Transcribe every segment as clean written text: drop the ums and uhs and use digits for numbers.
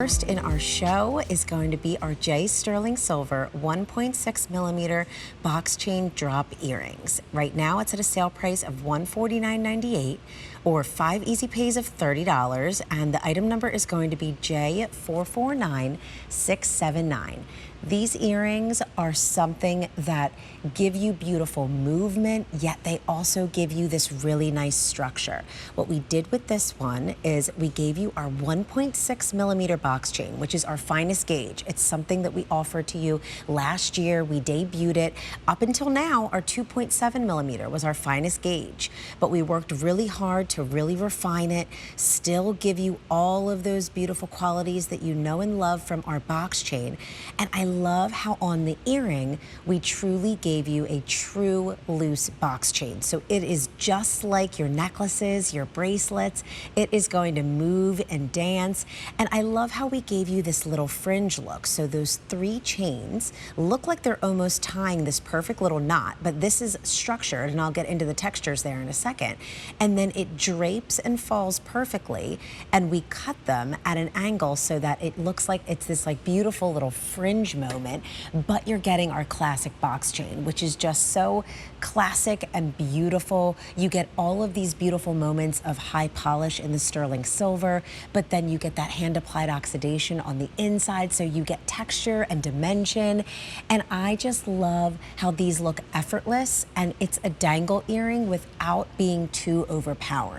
First in our show is going to be our J Sterling Silver 1.6 millimeter box chain drop earrings. Right now it's at a sale price of $149.98 or 5 easy pays of $30, and the item number is going to be J449679. These earrings are something that give you beautiful movement, yet they also give you this really nice structure. What we did with this one is we gave you our 1.6 millimeter box chain, which is our finest gauge. It's something that we offered to you last year. We debuted it. Up until now, our 2.7 millimeter was our finest gauge, but we worked really hard to really refine it, still give you all of those beautiful qualities that you know and love from our box chain. And I love how on the earring, we truly gave you a true loose box chain. So it is just like your necklaces, your bracelets. It is going to move and dance. And I love how we gave you this little fringe look. So those 3 chains look like they're almost tying this perfect little knot, but this is structured, and I'll get into the textures there in a second. And then it drapes and falls perfectly, and we cut them at an angle so that it looks like it's this like beautiful little fringe moment, but you're getting our classic box chain, which is just so classic and beautiful. You get all of these beautiful moments of high polish in the sterling silver, but then you get that hand applied oxidation on the inside, so you get texture and dimension. And I just love how these look effortless, and it's a dangle earring without being too overpowering.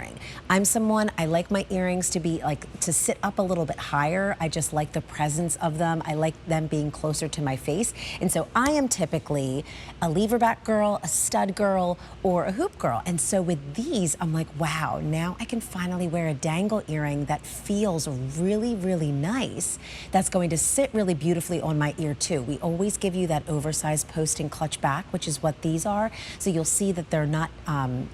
I'm someone, I like my earrings to be like, to sit up a little bit higher. I just like the presence of them. I like them being closer to my face. And so I am typically a lever back girl, a stud girl, or a hoop girl. And so with these, I'm like, wow, now I can finally wear a dangle earring that feels really, really nice. That's going to sit really beautifully on my ear too. We always give you that oversized post and clutch back, which is what these are. So you'll see that they're not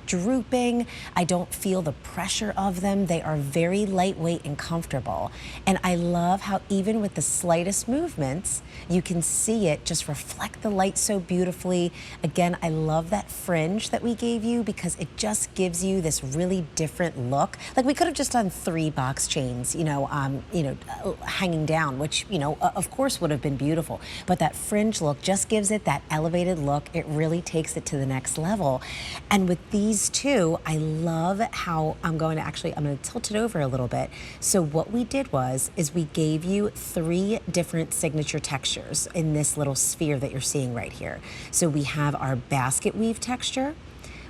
drooping. I don't feel the pressure of them. They are very lightweight and comfortable. And I love how even with the slightest movements, you can see it just reflect the light so beautifully. Again, I love that fringe that we gave you because it just gives you this really different look. Like we could have just done 3 box chains, hanging down, which, of course would have been beautiful. But that fringe look just gives it that elevated look. It really takes it to the next level. And with these two, I love how I'm going to tilt it over a little bit. So what we did is we gave you 3 different signature textures in this little sphere that you're seeing right here. So we have our basket weave texture,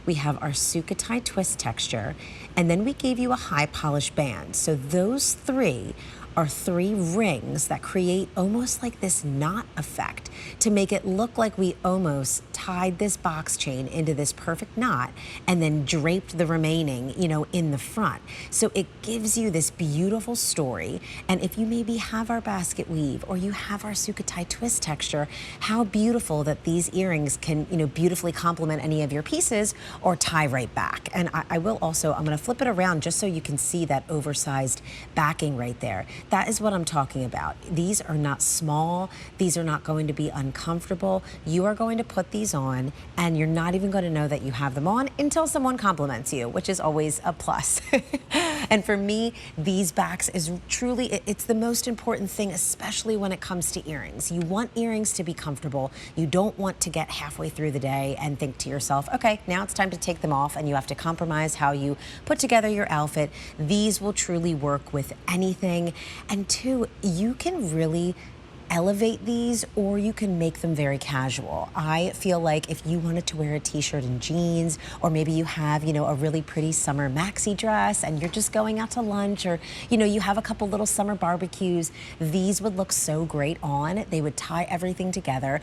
we have our sukatai twist texture, and then we gave you a high polish band. So those 3 are 3 rings that create almost like this knot effect to make it look like we almost tied this box chain into this perfect knot and then draped the remaining, in the front. So it gives you this beautiful story. And if you maybe have our basket weave or you have our sukatai twist texture, how beautiful that these earrings can, beautifully complement any of your pieces or tie right back. And I will also, I'm gonna flip it around just so you can see that oversized backing right there. That is what I'm talking about. These are not small. These are not going to be uncomfortable. You are going to put these on and you're not even going to know that you have them on until someone compliments you, which is always a plus. And for me, these backs is truly, it's the most important thing, especially when it comes to earrings. You want earrings to be comfortable. You don't want to get halfway through the day and think to yourself, okay, now it's time to take them off, and you have to compromise how you put together your outfit. These will truly work with anything. And 2, you can really elevate these, or you can make them very casual. I feel like if you wanted to wear a t-shirt and jeans, or maybe you have, a really pretty summer maxi dress and you're just going out to lunch, or, you have a couple little summer barbecues, these would look so great on. They would tie everything together.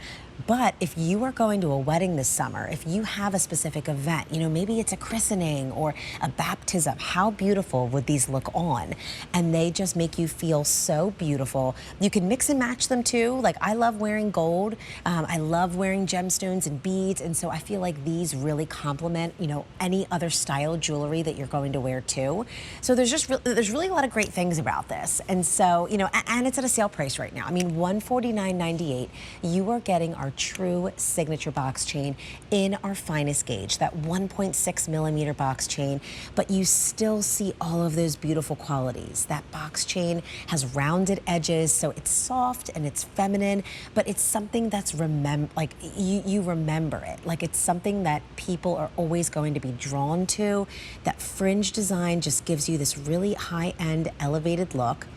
But if you are going to a wedding this summer, if you have a specific event, maybe it's a christening or a baptism, how beautiful would these look on? And they just make you feel so beautiful. You can mix and match them too. Like, I love wearing gold. I love wearing gemstones and beads. And so I feel like these really complement, any other style jewelry that you're going to wear too. So there's really a lot of great things about this. And so, and it's at a sale price right now. I mean, $149.98, you are getting our true signature box chain in our finest gauge, that 1.6 millimeter box chain, but you still see all of those beautiful qualities. That box chain has rounded edges, so it's soft and it's feminine, but it's something that's you remember it. Like, it's something that people are always going to be drawn to. That fringe design just gives you this really high-end elevated look.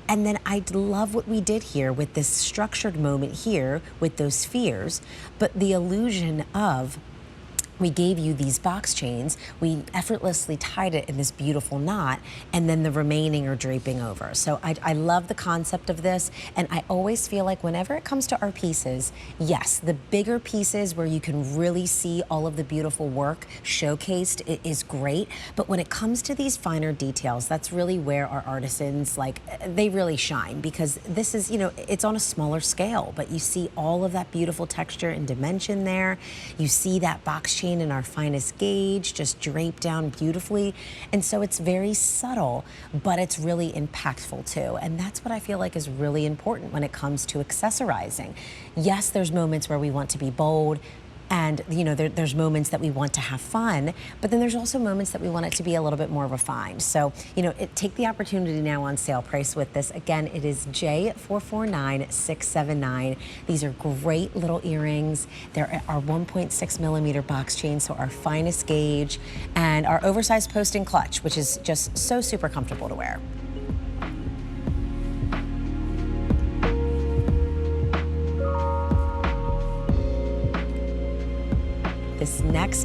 And then I love what we did here with this structured moment here with those spheres, but the illusion of, we gave you these box chains, we effortlessly tied it in this beautiful knot, and then the remaining are draping over. So I love the concept of this, and I always feel like whenever it comes to our pieces, yes, the bigger pieces where you can really see all of the beautiful work showcased, it is great, but when it comes to these finer details, that's really where our artisans, like, they really shine, because this is, you know, it's on a smaller scale, but you see all of that beautiful texture and dimension there. You see that box chain in our finest gauge just draped down beautifully, and so it's very subtle, but it's really impactful too, and that's what I feel like is really important when it comes to accessorizing. Yes, there's moments where we want to be bold, and, you know, there's moments that we want to have fun, but then there's also moments that we want it to be a little bit more refined. So, you know, take the opportunity now on sale price with this. Again, it is J449679. These are great little earrings. They're our 1.6 millimeter box chain, so our finest gauge, and our oversized post and clutch, which is just so super comfortable to wear. This next